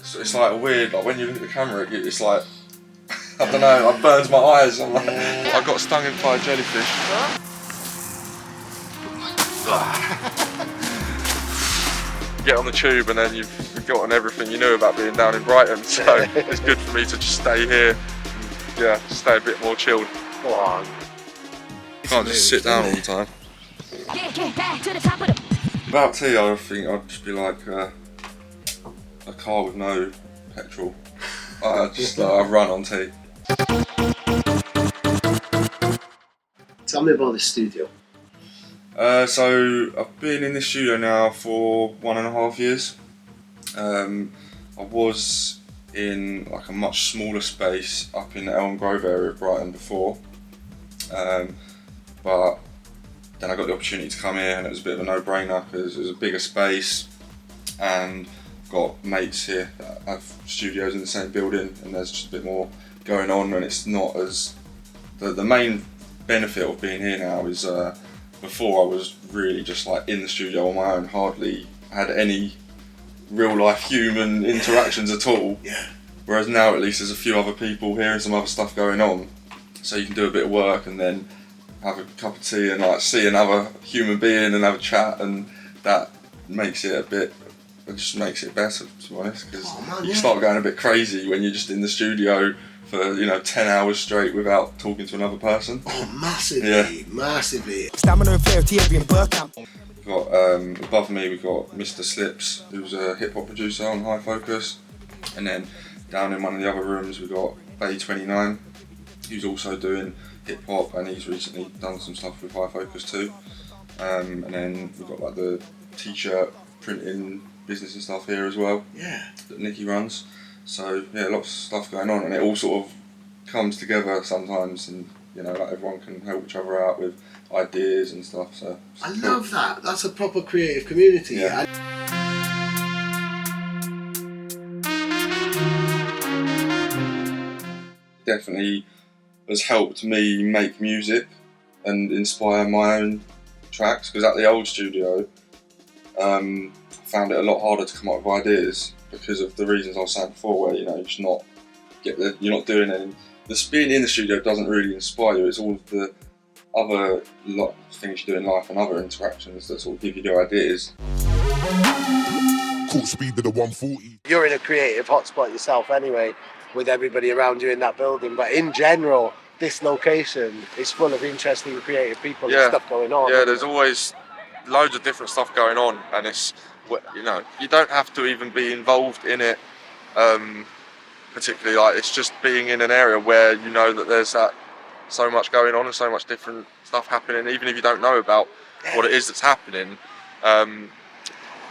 it's like weird, like when you look at the camera, it's like, I don't know, it burns my eyes. I'm like, I got stung in by a jellyfish. Get on the tube and then you've forgotten everything you knew about being down in Brighton, so it's good for me to just stay here and, yeah, stay a bit more chilled. Can't just sit down all the time. About tea, I think I'd just be like a car with no petrol. I run on tea. Tell me about the studio. So I've been in this studio now for 1.5 years. I was in like a much smaller space up in the Elm Grove area of Brighton before, but then I got the opportunity to come here and it was a bit of a no-brainer because it was a bigger space and I've got mates here that have studios in the same building and there's just a bit more going on, and it's not as... The main benefit of being here now is before I was really just like in the studio on my own, hardly had any real life human interactions at all. Yeah. Whereas now at least there's a few other people here and some other stuff going on, so you can do a bit of work and then have a cup of tea and like see another human being and have a chat, and that makes it it just makes it better, to be honest, because you start going a bit crazy when you're just in the studio for 10 hours straight without talking to another person. Oh, massively, yeah. Massively. We've got above me we've got Mr. Slips, who's a hip hop producer on High Focus, and then down in one of the other rooms we've got Bay 29, who's also doing hip hop, and he's recently done some stuff with High Focus too. And then we've got like the t-shirt printing business and stuff here as well. Yeah. That Nikki runs. So yeah, lots of stuff going on, and it all sort of comes together sometimes, and like everyone can help each other out with ideas and stuff. So I love that. That's a proper creative community. Yeah. Definitely has helped me make music and inspire my own tracks, because at the old studio I found it a lot harder to come up with ideas because of the reasons I was saying before, where you're just not you're not doing anything. This being in the studio doesn't really inspire you. It's all of the other lot of things you do in life and other interactions that sort of give you your ideas. Cool speed to the 140. You're in a creative hotspot yourself anyway, with everybody around you in that building, but in general this location is full of interesting creative people and stuff going on. Yeah, there's always loads of different stuff going on, and it's, you don't have to even be involved in it particularly. Like, it's just being in an area where you know that there's so much going on and so much different stuff happening, even if you don't know about what it is that's happening.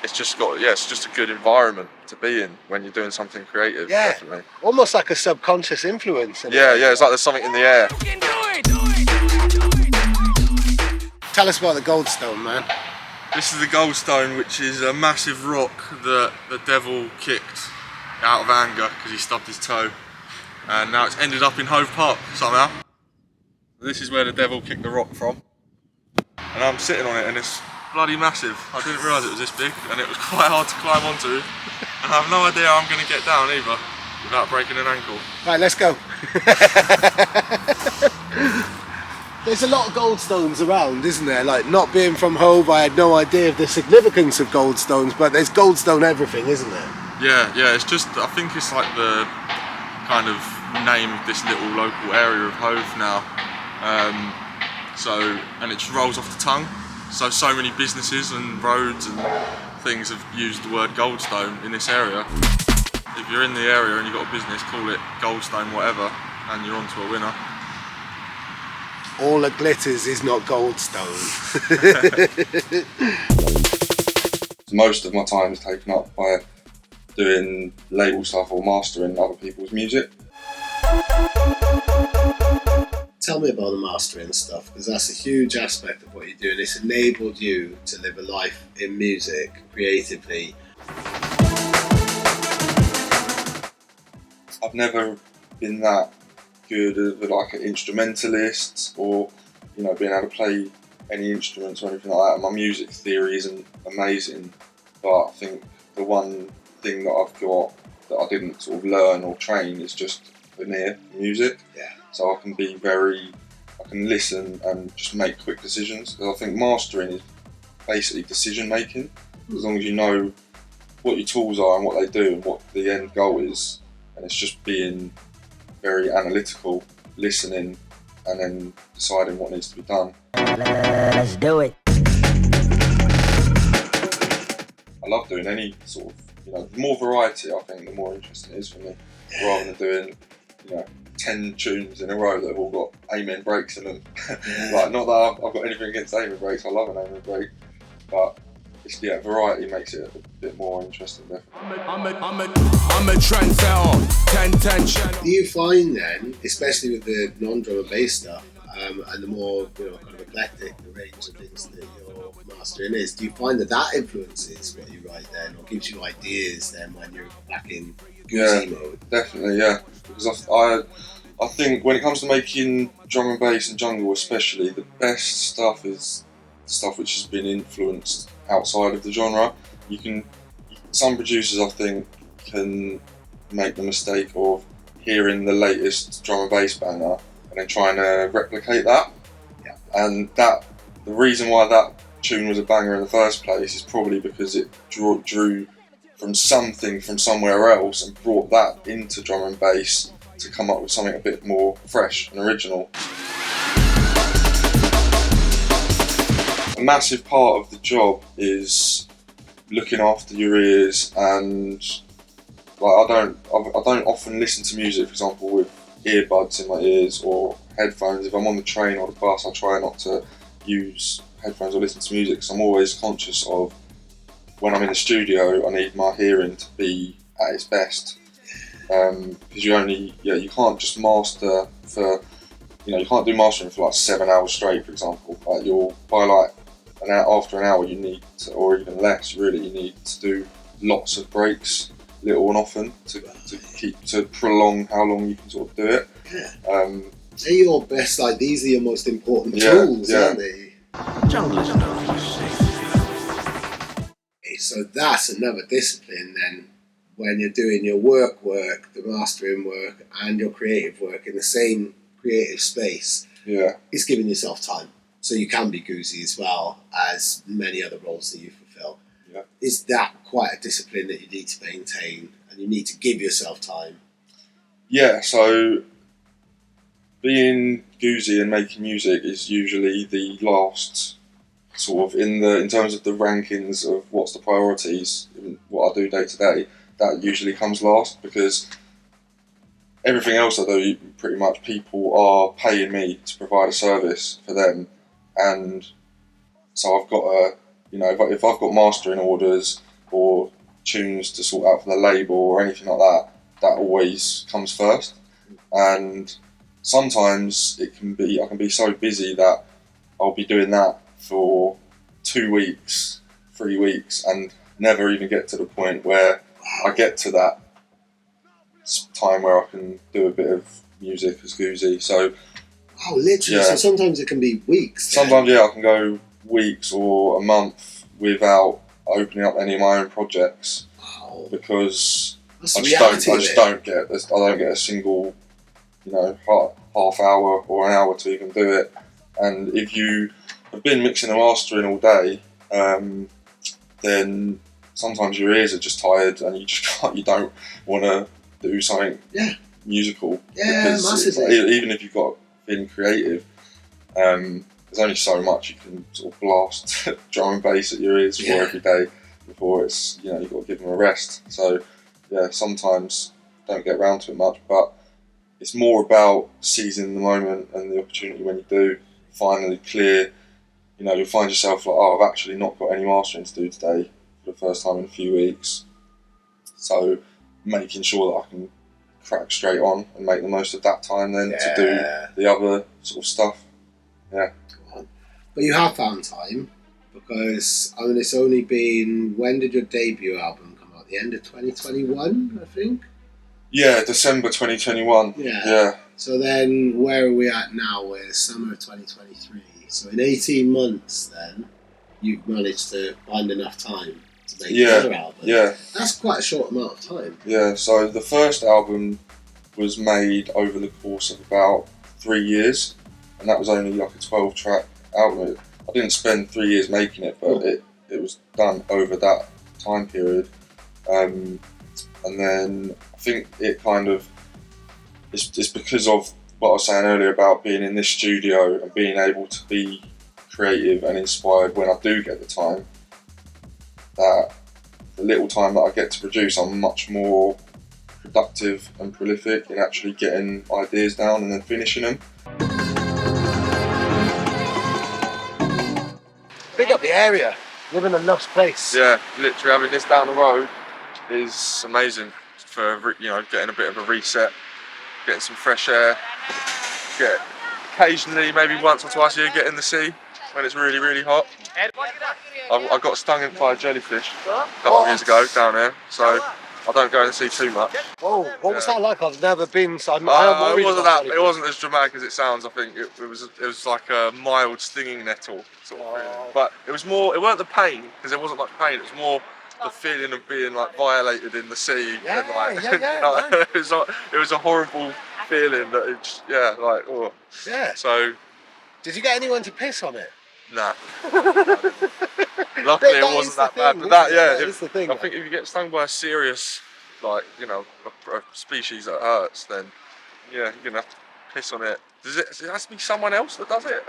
It's just a good environment to be in when you're doing something creative. Yeah, definitely. Almost like a subconscious influence. Yeah, it's like there's something in the air. Tell us about the Goldstone, man. This is the Goldstone, which is a massive rock that the devil kicked out of anger because he stubbed his toe, and now it's ended up in Hove Park somehow. This is where the devil kicked the rock from, and I'm sitting on it, and it's bloody massive. I didn't realise it was this big, and it was quite hard to climb onto, and I have no idea how I'm going to get down either without breaking an ankle. Right, let's go. There's a lot of Goldstones around, isn't there? Like, not being from Hove, I had no idea of the significance of Goldstones, but there's Goldstone everything, isn't there? Yeah, it's just, I think it's like the kind of name of this little local area of Hove now. And it just rolls off the tongue. So many businesses and roads and things have used the word Goldstone in this area. If you're in the area and you've got a business, call it Goldstone whatever, and you're onto a winner. All that glitters is not Goldstone. Most of my time is taken up by doing label stuff or mastering other people's music. Tell me about the mastering stuff, because that's a huge aspect of what you're doing. It's enabled you to live a life in music creatively. I've never been that good at like an instrumentalist, or being able to play any instruments or anything like that. My music theory isn't amazing, but I think the one thing that I've got that I didn't sort of learn or train is just an ear for music. Yeah. So I can listen and just make quick decisions. Because I think mastering is basically decision making. As long as you know what your tools are and what they do and what the end goal is, and it's just being very analytical, listening, and then deciding what needs to be done. Let's do it. I love doing any sort of, the more variety I think, the more interesting it is for me, rather than doing, 10 tunes in a row that have all got amen breaks in them. Like, not that I've got anything against amen breaks, I love an amen break, but variety makes it a bit more interesting, definitely. I'm a trendsetter. 10 channel. Do you find then, especially with the non-drum and bass stuff, and the more kind of eclectic the range of things that you're mastering is, do you find that influences what you write then, or gives you ideas then when you're back in Guzi mode? Definitely, yeah. Because I think when it comes to making drum and bass and jungle especially, the best stuff is stuff which has been influenced outside of the genre. Some producers, I think, can make the mistake of hearing the latest drum and bass banger and then trying to replicate that. Yeah. And the reason why that tune was a banger in the first place is probably because it drew from something from somewhere else and brought that into drum and bass to come up with something a bit more fresh and original. A massive part of the job is looking after your ears, and I don't often listen to music, for example, with earbuds in my ears or headphones. If I'm on the train or the bus, I try not to use headphones or listen to music, because I'm always conscious of when I'm in the studio, I need my hearing to be at its best. Because you can't just master for, you can't do mastering for like 7 hours straight, for example. After an hour, you need to, or even less, really, you need to do lots of breaks, little and often, to prolong how long you can sort of do it. Yeah. They're your best, these are your most important tools, aren't they? Jungle is no So that's another discipline then, when you're doing your work, the mastering work, and your creative work in the same creative space. Yeah. It's giving yourself time. So you can be Guzi as well as many other roles that you fulfill. Yeah. Is that quite a discipline that you need to maintain and you need to give yourself time? Yeah, so being Guzi and making music is usually the last sort of in terms of the rankings of what's the priorities in what I do day to day. That usually comes last, because everything else I do, pretty much people are paying me to provide a service for them. And so I've got if I've got mastering orders or tunes to sort out for the label or anything like that, that always comes first. And sometimes I can be so busy that I'll be doing that for 2 weeks, 3 weeks, and never even get to the point where I get to that time where I can do a bit of music as Guzi. So. Oh, literally. Yeah. So sometimes it can be weeks. Sometimes, I can go weeks or a month without opening up any of my own projects. Wow. Because I don't get a single, half hour or an hour to even do it. And if you have been mixing and mastering all day, then sometimes your ears are just tired and you don't want to do something musical. Yeah, because massively. Even if you've got been creative, there's only so much you can sort of blast drum and bass at your ears for every day before it's you've got to give them a rest. So sometimes don't get around to it much, but it's more about seizing the moment and the opportunity when you do finally clear. You'll find yourself like, I've actually not got any mastering to do today for the first time in a few weeks. So making sure that I can crack straight on and make the most of that time then to do the other sort of stuff. Yeah. But you have found time, because it's only been, when did your debut album come out? The end of 2021, I think? Yeah, December 2021. Yeah. So then where are we at now? We're summer of 2023. So in 18 months then, you've managed to find enough time to make another album. Yeah. That's quite a short amount of time. Yeah, so the first album was made over the course of about 3 years, and that was only like a 12-track album. I didn't spend 3 years making it, but it was done over that time period. And then I think it kind of, it's because of what I was saying earlier about being in this studio and being able to be creative and inspired when I do get the time, that the little time that I get to produce, I'm much more productive and prolific in actually getting ideas down and then finishing them. Big up the area. Live in a lush place. Yeah, literally having this down the road is amazing for, you know, getting a bit of a reset, getting some fresh air, get occasionally, maybe once or twice a year, get in the sea when it's really, really hot. I got stung by a jellyfish a couple of years ago down there, so I don't go in the sea too much. Whoa, what was that like? I've never been, so I'm it wasn't that. It wasn't as dramatic as it sounds. I think it was like a mild stinging nettle sort of feeling. But it was more. It weren't the pain, because there wasn't much pain. It was more the feeling of being like violated in the sea. Yeah, and, like, yeah. it was a horrible feeling that it's like oh. Yeah. So. Did you get anyone to piss on it? Nah. Luckily, it wasn't that bad. But that is the thing. I think if you get stung by a serious, like, you know, a species that hurts, then yeah, you're gonna have to piss on it. Does it has to be someone else that does it?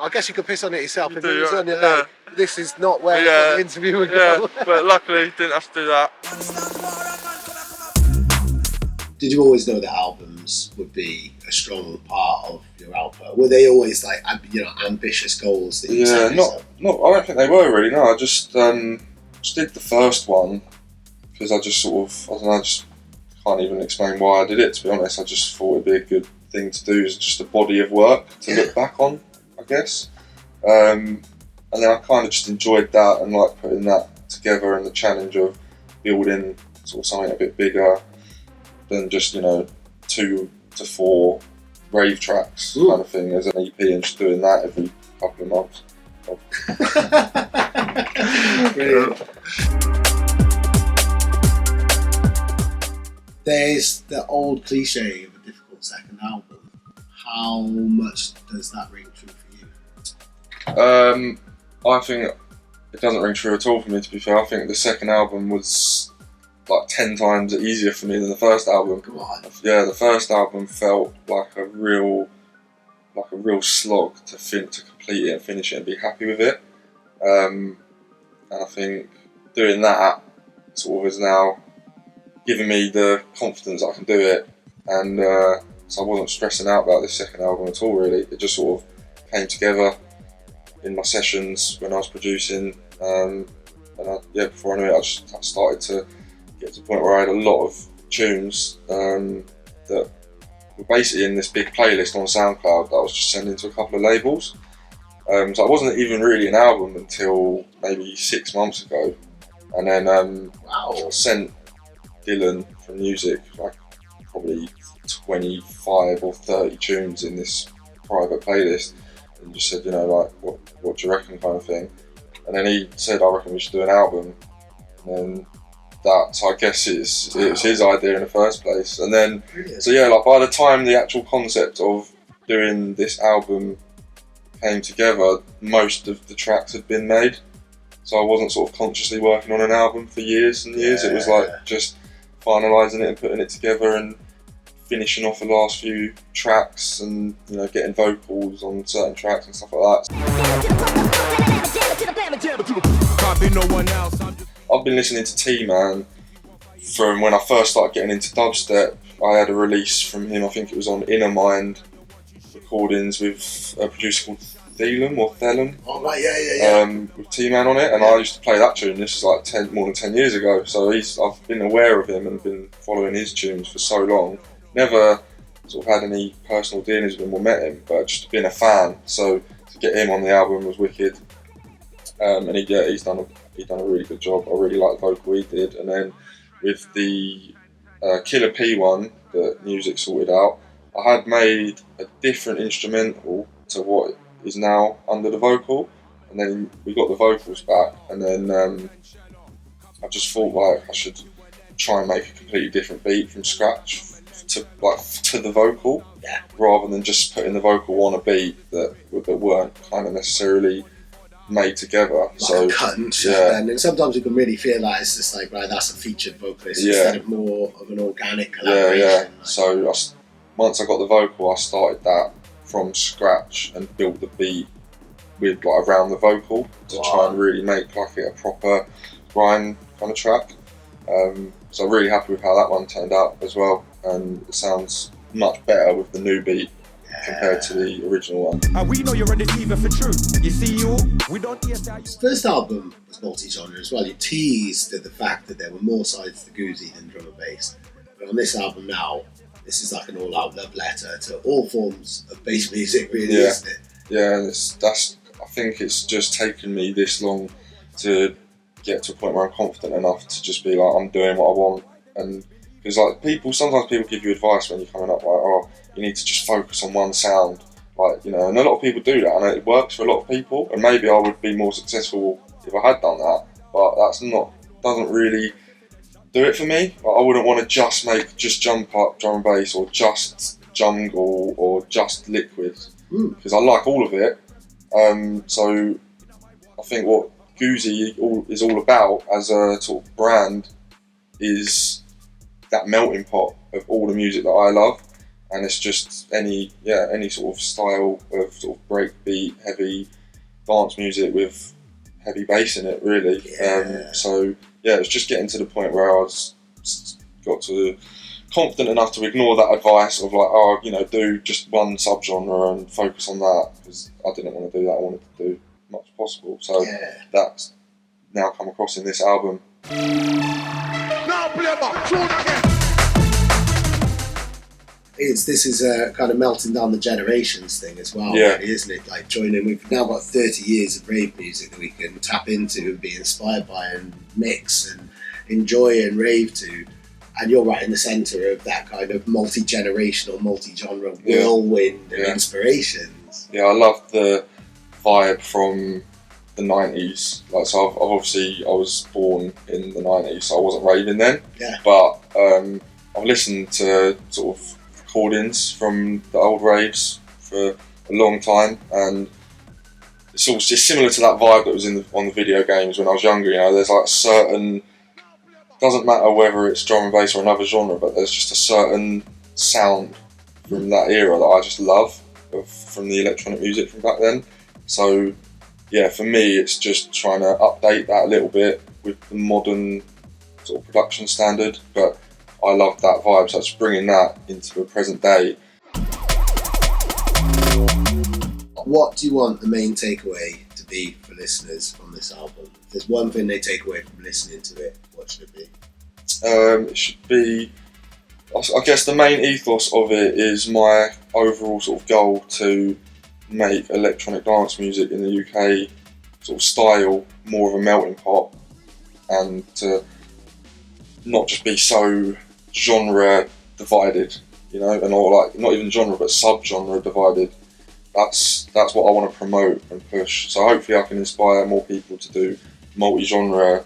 I guess you could piss on it yourself if it do, was on your yeah. leg. This is not where the interview would go. But luckily, didn't have to do that. Did you always know that albums would be a strong part of your output? Were they always like, you know, ambitious goals that you set yourself? I don't think they were really. No, I just did the first one because I just sort of, I don't know, I just can't even explain why I did it. To be honest, I just thought it'd be a good thing to do, is just a body of work to look back on, I guess. And then I kind of just enjoyed that and like putting that together, and the challenge of building sort of something a bit bigger than just, you know, 2 to 4 rave tracks kind of thing as an EP, and just doing that every couple of months. Brilliant. There's the old cliche of a difficult second album. How much does that ring true for you? I think it doesn't ring true at all for me, to be fair. I think the second album was like 10 times easier for me than the first album. Come on. Yeah, the first album felt like a real slog to complete it and finish it and be happy with it. And I think doing that sort of is now giving me the confidence I can do it, and so I wasn't stressing out about this second album at all really. It just sort of came together in my sessions when I was producing, and before I knew it, I started to get to the point where I had a lot of tunes that were basically in this big playlist on SoundCloud that I was just sending to a couple of labels. So it wasn't even really an album until maybe 6 months ago, and then I sent Dylan from Music like probably 25 or 30 tunes in this private playlist, and just said, you know, like, what do you reckon, kind of thing. And then he said, I reckon we should do an album. And then so I guess it was his idea in the first place. And then, so yeah, like by the time the actual concept of doing this album came together, most of the tracks had been made. So I wasn't sort of consciously working on an album for years and years. It was like just finalising it and putting it together and finishing off the last few tracks, and, you know, getting vocals on certain tracks and stuff like that. I've been listening to T-Man from when I first started getting into dubstep. I had a release from him, I think it was on Inner Mind recordings with a producer called Thelum. Oh right, yeah. With T-Man on it, and I used to play that tune. This is like more than 10 years ago, so I've been aware of him and been following his tunes for so long. Never sort of had any personal dealings with him or met him, but just been a fan. So to get him on the album was wicked, and he's done a really good job. I really like the vocal he did. And then with the Killer P one that Music sorted out, I had made a different instrumental to what is now under the vocal, and then we got the vocals back, and then I just thought like I should try and make a completely different beat from scratch to the vocal, rather than just putting the vocal on a beat that weren't kind of necessarily made together. Like a cut and shut, and then sometimes you can really feel that it's just like, right, that's a featured vocalist instead of more of an organic collaboration. So once I got the vocal, I started that from scratch and built the beat with like around the vocal to try and really make like it a proper grind kind of track. So I'm really happy with how that one turned out as well, and it sounds much better with the new beat compared to the original one. And we know you're a deceiver for truth. You see, we don't hear that. His first album was multi-genre as well. You teased at the fact that there were more sides to Guzi than drum and bass. But on this album now, this is like an all-out love letter to all forms of bass music, really, isn't it? Yeah, and I think it's just taken me this long to get to a point where I'm confident enough to just be like, I'm doing what I want. And because like sometimes people give you advice when you're coming up, like, oh, you need to just focus on one sound, like, you know, and a lot of people do that, and it works for a lot of people, and maybe I would be more successful if I had done that, but doesn't really do it for me. Like, I wouldn't want to just jump up drum and bass, or just jungle, or just liquid, because I like all of it. So I think what Guzi is all about as a sort of brand is that melting pot of all the music that I love, and it's just any sort of style of sort of breakbeat, heavy dance music with heavy bass in it, really. So it's just getting to the point where I got to confident enough to ignore that advice of like, oh, you know, do just one subgenre and focus on that, because I didn't want to do that. I wanted to do as much as possible. So that's now come across in this album. Now play back, tune again. This is a kind of melting down the generations thing as well, really, isn't it? Like joining, we've now got 30 years of rave music that we can tap into and be inspired by and mix and enjoy and rave to. And you're right in the centre of that kind of multi-generational, multi-genre whirlwind of inspirations. Yeah, I love the vibe from the 90s. Like, so I was born in the 90s, so I wasn't raving then. But I've listened to sort of recordings from the old raves for a long time, and it's similar to that vibe that was on the video games when I was younger. You know, there's like a certain, doesn't matter whether it's drum and bass or another genre, but there's just a certain sound from that era that I just love from the electronic music from back then. So for me, it's just trying to update that a little bit with the modern sort of production standard, but I love that vibe, so it's bringing that into the present day. What do you want the main takeaway to be for listeners from this album? If there's one thing they take away from listening to it, what should it be? It should be, I guess the main ethos of it is my overall sort of goal to make electronic dance music in the UK sort of style more of a melting pot, and to not just be so genre divided, you know, and all like not even genre but sub-genre divided. That's what I want to promote and push. So hopefully I can inspire more people to do multi-genre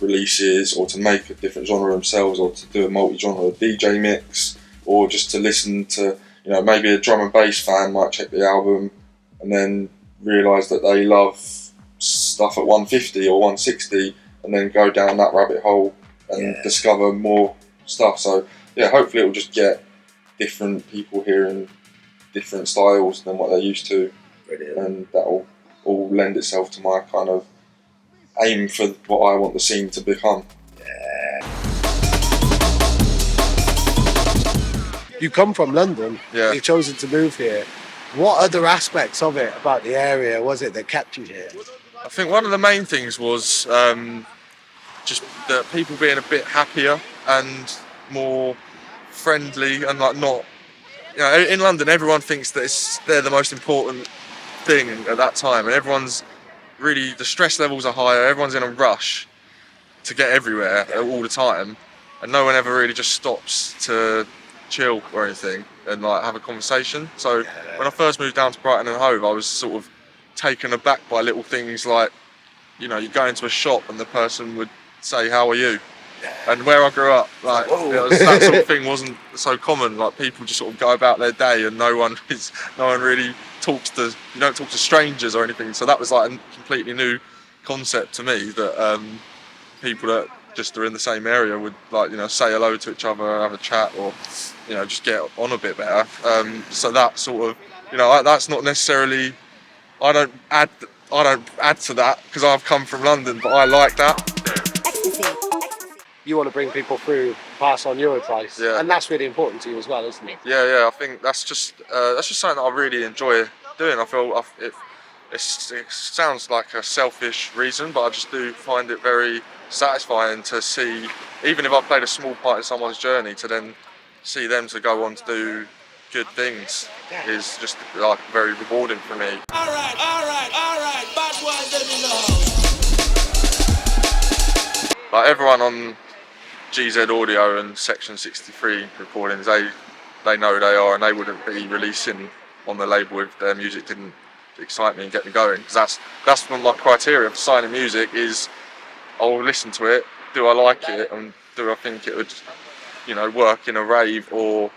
releases, or to make a different genre themselves, or to do a multi-genre DJ mix, or just to listen to, you know, maybe a drum and bass fan might check the album and then realise that they love stuff at 150 or 160, and then go down that rabbit hole and discover more stuff. So hopefully it will just get different people hearing different styles than what they're used to. Brilliant. And that will all lend itself to my kind of aim for what I want the scene to become. You come from London, you've chosen to move here. What other aspects of it about the area was it that kept you here? I think one of the main things was just that people being a bit happier and more friendly, and like not, you know, in London everyone thinks that they're the most important thing at that time, and everyone's really, the stress levels are higher, everyone's in a rush to get everywhere all the time, and no one ever really just stops to chill or anything and like have a conversation. So when I first moved down to Brighton and Hove, I was sort of taken aback by little things like, you know, you go into a shop and the person would say how are you. And where I grew up, like that sort of thing wasn't so common. Like people just sort of go about their day, and no one really talks to. You don't talk to strangers or anything. So that was like a completely new concept to me. That people that just are in the same area would like say hello to each other, have a chat, or just get on a bit better. So that sort of that's not necessarily. I don't add to that because I've come from London, but I like that. You want to bring people through, pass on your advice, and that's really important to you as well, isn't it? Yeah. I think that's just something that I really enjoy doing. I feel it sounds like a selfish reason, but I just do find it very satisfying to see, even if I've played a small part in someone's journey, to then see them to go on to do good things is just like very rewarding for me. All right. Bad boys, let me know. Like everyone on GZ Audio and Section 63 recordings, they know who they are, and they wouldn't be releasing on the label if their music didn't excite me and get me going. Because that's one of my criteria for signing music is I'll listen to it, do I like it, and do I think it would work in a rave, or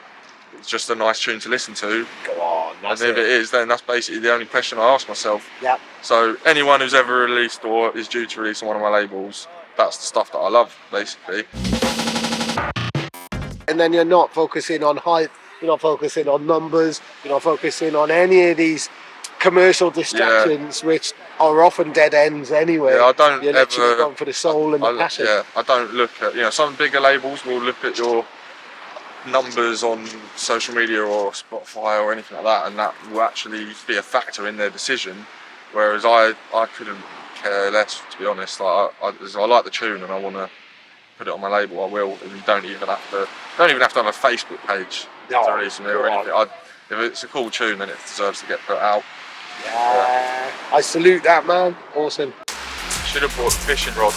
it's just a nice tune to listen to. Go on, and if it is, then that's basically the only question I ask myself. Yeah. So anyone who's ever released or is due to release on one of my labels, that's the stuff that I love, basically. And then you're not focusing on hype, you're not focusing on numbers, you're not focusing on any of these commercial distractions, which are often dead ends anyway. Yeah, I don't You're literally going for the soul and the passion. Yeah, I don't look at, some bigger labels will look at your numbers on social media or Spotify or anything like that, and that will actually be a factor in their decision. Whereas I couldn't care less, to be honest. Like I like the tune and I want to put it on my label, I will. And you don't even have to have a Facebook page to release me or anything. If it's a cool tune, then it deserves to get put out. Yeah. I salute that, man. Awesome. Should have brought a fishing rod.